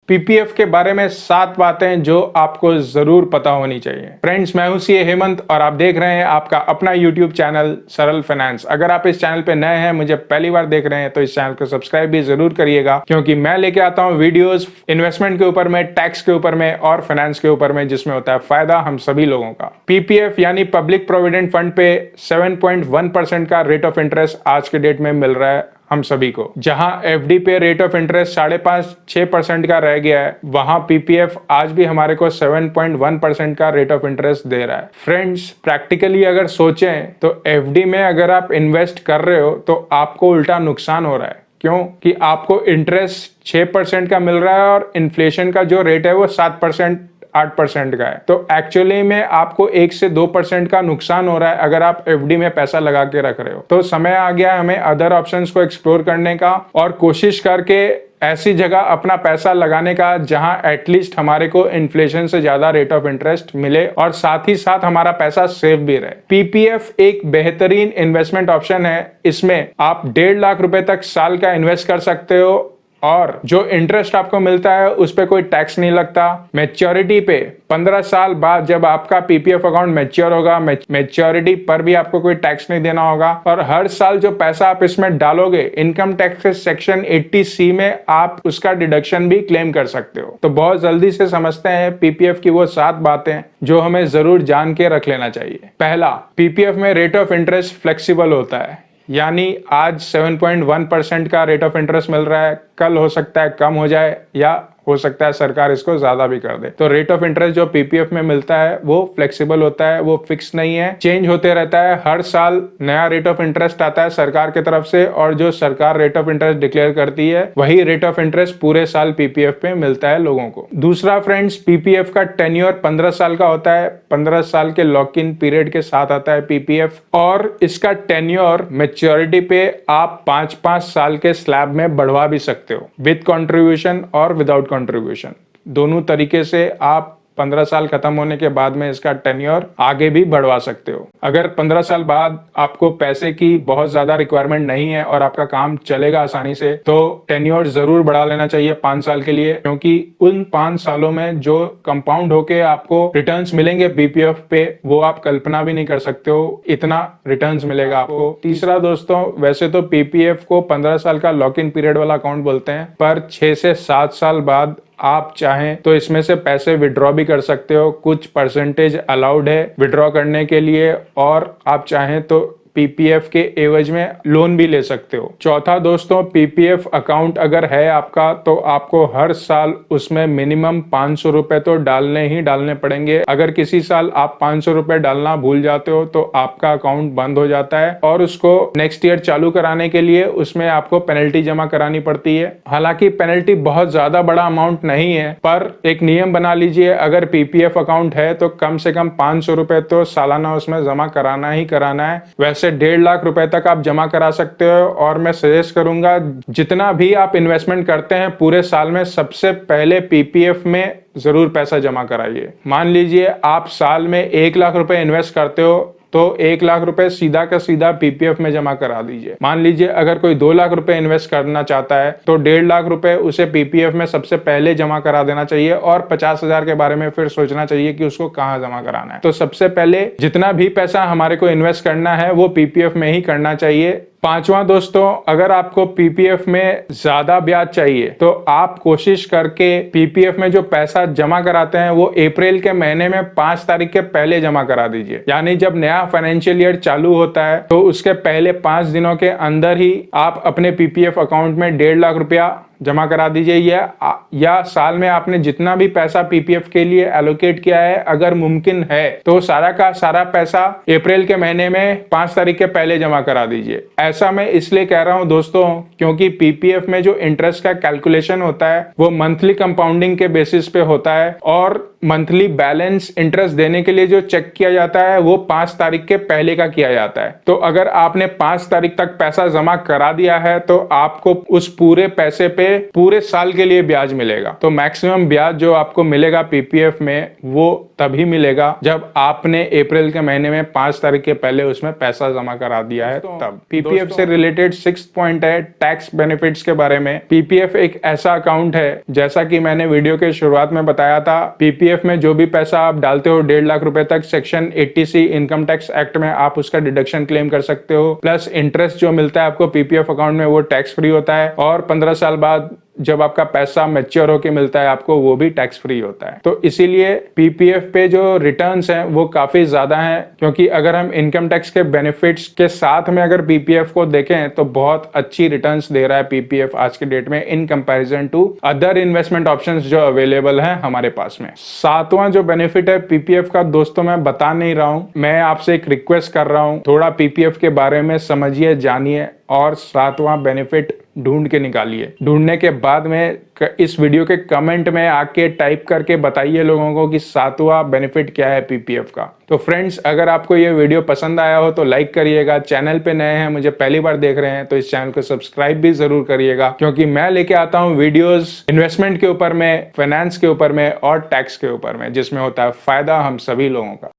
PPF के बारे में 7 बातें जो आपको जरूर पता होनी चाहिए। फ्रेंड्स, मैं हूं सीए हेमंत और आप देख रहे हैं आपका अपना यूट्यूब चैनल सरल फाइनेंस। अगर आप इस चैनल पे नए हैं, मुझे पहली बार देख रहे हैं, तो इस चैनल को सब्सक्राइब भी जरूर करिएगा, क्योंकि मैं लेके आता हूं वीडियोस इन्वेस्टमेंट के ऊपर में, टैक्स के ऊपर में और फाइनेंस के ऊपर में, जिसमें होता है फायदा हम सभी लोगों का। पीपीएफ यानी पब्लिक प्रोविडेंट फंड पे 7.1% का रेट ऑफ इंटरेस्ट आज के डेट में मिल रहा है हम सभी को। जहां एफडी पे रेट ऑफ इंटरेस्ट 5.5-6% का रह गया है, वहां पीपीएफ आज भी हमारे को 7.1% का रेट ऑफ इंटरेस्ट दे रहा है। फ्रेंड्स, प्रैक्टिकली अगर सोचें तो एफडी में अगर आप इन्वेस्ट कर रहे हो तो आपको उल्टा नुकसान हो रहा है। क्यों? कि आपको इंटरेस्ट 6% का मिल रहा है और इन्फ्लेशन का जो रेट है वो 7%-8% का है। तो एक्चुअली में आपको 1 से 2% का नुकसान हो रहा है अगर आप एफडी में पैसा लगा के रख रहे हो। तो समय आ गया हमें अदर ऑप्शंस को एक्सप्लोर करने का और कोशिश करके ऐसी जगह अपना पैसा लगाने का जहां एटलीस्ट हमारे को इन्फ्लेशन से ज्यादा रेट ऑफ इंटरेस्ट मिले और साथ ही साथ हमारा पैसा सेफ भी रहे। पीपीएफ एक बेहतरीन इन्वेस्टमेंट ऑप्शन है। इसमें आप 1.5 लाख रुपए तक साल का इन्वेस्ट कर सकते हो और जो इंटरेस्ट आपको मिलता है उस पे कोई टैक्स नहीं लगता। मैच्योरिटी पे 15 साल बाद जब आपका पीपीएफ अकाउंट मैच्योर होगा, मैच्योरिटी पर भी आपको कोई टैक्स नहीं देना होगा और हर साल जो पैसा आप इसमें डालोगे, इनकम टैक्स के सेक्शन 80C में आप उसका डिडक्शन भी क्लेम कर सकते हो। तो बहुत जल्दी से समझते हैं पीपीएफ की वो 7 बातें जो हमें जरूर जान के रख लेना चाहिए। पहला, पीपीएफ में रेट ऑफ इंटरेस्ट फ्लेक्सिबल होता है, यानी आज 7.1% का रेट ऑफ इंटरेस्ट मिल रहा है, कल हो सकता है कम हो जाए या हो सकता है सरकार इसको ज्यादा भी कर दे। तो रेट ऑफ इंटरेस्ट जो पीपीएफ में मिलता है वो फ्लेक्सिबल होता है, वो फिक्स नहीं है, चेंज होते रहता है। हर साल नया रेट ऑफ इंटरेस्ट आता है सरकार की तरफ से और जो सरकार रेट ऑफ इंटरेस्ट डिक्लेयर करती है वही रेट ऑफ इंटरेस्ट पूरे साल पीपीएफ पे मिलता है लोगों को। दूसरा फ्रेंड्स, पीपीएफ का टेन्योर 15 साल का होता है। 15 साल के लॉक इन पीरियड के साथ आता है पीपीएफ और इसका टेन्योर मैच्योरिटी पे आप 5-5 साल के स्लैब में बढ़वा भी सकते हो, विद कंट्रीब्यूशन और विदाउट कंट्रीब्यूशन। दोनों तरीके से आप 15 साल खत्म होने के बाद में इसका टेन्योर आगे भी बढ़वा सकते हो। अगर 15 साल बाद आपको पैसे की बहुत ज्यादा रिक्वायरमेंट नहीं है और आपका काम चलेगा आसानी से, तो टेन्योर जरूर बढ़ा लेना चाहिए 5 साल के लिए, क्योंकि उन 5 सालों में जो कंपाउंड होके आपको रिटर्न्स मिलेंगे पीपीएफ पे, वो आप कल्पना भी नहीं कर सकते हो, इतना रिटर्न्स मिलेगा आपको। तीसरा दोस्तों, वैसे तो पीपीएफ को 15 साल का लॉक इन पीरियड वाला अकाउंट बोलते हैं, पर 6 से 7 साल बाद आप चाहें तो इसमें से पैसे विड्रॉ भी कर सकते हो। कुछ परसेंटेज अलाउड है विड्रॉ करने के लिए और आप चाहें तो पीपीएफ के एवज में लोन भी ले सकते हो। चौथा दोस्तों, पीपीएफ अकाउंट अगर है आपका तो आपको हर साल उसमें मिनिमम 500 रुपए तो डालने ही डालने पड़ेंगे। अगर किसी साल आप 500 रुपए डालना भूल जाते हो तो आपका अकाउंट बंद हो जाता है और उसको नेक्स्ट ईयर चालू कराने के लिए उसमें आपको पेनल्टी जमा करानी पड़ती है। हालांकि पेनल्टी बहुत ज्यादा बड़ा अमाउंट नहीं है, पर एक नियम बना लीजिए, अगर पीपीएफ अकाउंट है तो कम से कम 500 रुपए तो सालाना उसमें जमा कराना ही कराना है। वैसे 1.5 लाख रुपए तक आप जमा करा सकते हो और मैं सजेस्ट करूंगा जितना भी आप इन्वेस्टमेंट करते हैं पूरे साल में, सबसे पहले पीपीएफ में जरूर पैसा जमा कराइए। मान लीजिए आप साल में 1 लाख रुपए इन्वेस्ट करते हो तो 1 लाख रुपए सीधा का सीधा पीपीएफ में जमा करा दीजिए। मान लीजिए अगर कोई 2 लाख रुपए इन्वेस्ट करना चाहता है तो 1.5 लाख रुपए उसे पीपीएफ में सबसे पहले जमा करा देना चाहिए और 50,000 के बारे में फिर सोचना चाहिए कि उसको कहाँ जमा कराना है। तो सबसे पहले जितना भी पैसा हमारे को इन्वेस्ट करना है वो पीपीएफ में ही करना चाहिए। पांचवा दोस्तों, अगर आपको पीपीएफ में ज्यादा ब्याज चाहिए तो आप कोशिश करके पीपीएफ में जो पैसा जमा कराते हैं वो अप्रैल के महीने में 5 तारीख के पहले जमा करा दीजिए। यानी जब नया फाइनेंशियल ईयर चालू होता है तो उसके पहले 5 दिनों के अंदर ही आप अपने पीपीएफ अकाउंट में 1.5 लाख रुपया जमा करा दीजिए। या साल में आपने जितना भी पैसा पीपीएफ के लिए एलोकेट किया है, अगर मुमकिन है तो सारा का सारा पैसा अप्रैल के महीने में 5 तारीख के पहले जमा करा दीजिए। ऐसा मैं इसलिए कह रहा हूं दोस्तों क्योंकि पीपीएफ में जो इंटरेस्ट का कैलकुलेशन होता है वो मंथली कंपाउंडिंग के बेसिस पे होता है और मंथली बैलेंस इंटरेस्ट देने के लिए जो चेक किया जाता है वो 5 तारीख के पहले का किया जाता है। तो अगर आपने 5 तारीख तक पैसा जमा करा दिया है तो आपको उस पूरे पैसे पे पूरे साल के लिए ब्याज मिलेगा। तो मैक्सिमम ब्याज जो आपको मिलेगा पीपीएफ में वो तभी मिलेगा जब आपने अप्रैल के महीने में 5 तारीख के पहले उसमें पैसा जमा करा दिया है। तब पीपीएफ से रिलेटेड 6th पॉइंट है टैक्स बेनिफिट्स के बारे में। पीपीएफ एक ऐसा अकाउंट है, जैसा कि मैंने वीडियो के शुरुआत में बताया था, पीपीएफ में जो भी पैसा आप डालते हो 1.5 लाख रुपए तक section 80C income tax act में आप उसका डिडक्शन क्लेम कर सकते हो। प्लस इंटरेस्ट जो मिलता है आपको पीपीएफ अकाउंट में वो टैक्स फ्री होता है, और 15 साल बाद जब आपका पैसा मैच्योर होके मिलता है आपको वो भी टैक्स फ्री होता है। तो इसीलिए पीपीएफ पे जो रिटर्न्स हैं वो काफी ज्यादा हैं, क्योंकि अगर हम इनकम टैक्स के बेनिफिट्स के साथ में अगर पीपीएफ को देखें तो बहुत अच्छी रिटर्न्स दे रहा है पीपीएफ आज के डेट में in comparison to other investment options जो अवेलेबल हैं हमारे पास में। 7वां जो बेनिफिट है पीपीएफ का, दोस्तों मैं बता नहीं रहा हूं, मैं आपसे एक रिक्वेस्ट कर रहा हूं, थोड़ा पीपीएफ के बारे में समझिए, जानिए और 7वां बेनिफिट ढूंढ के निकालिए। ढूंढने के बाद में इस वीडियो के कमेंट में आके टाइप करके बताइए लोगों को कि 7वां बेनिफिट क्या है पीपीएफ का। तो फ्रेंड्स, अगर आपको ये वीडियो पसंद आया हो तो लाइक करिएगा, चैनल पे नए हैं, मुझे पहली बार देख रहे हैं तो इस चैनल को सब्सक्राइब भी जरूर करिएगा, क्योंकि मैं लेके आता हूँ वीडियोस इन्वेस्टमेंट के ऊपर में, फाइनेंस के ऊपर में और टैक्स के ऊपर में, जिसमें होता है फायदा हम सभी लोगों का।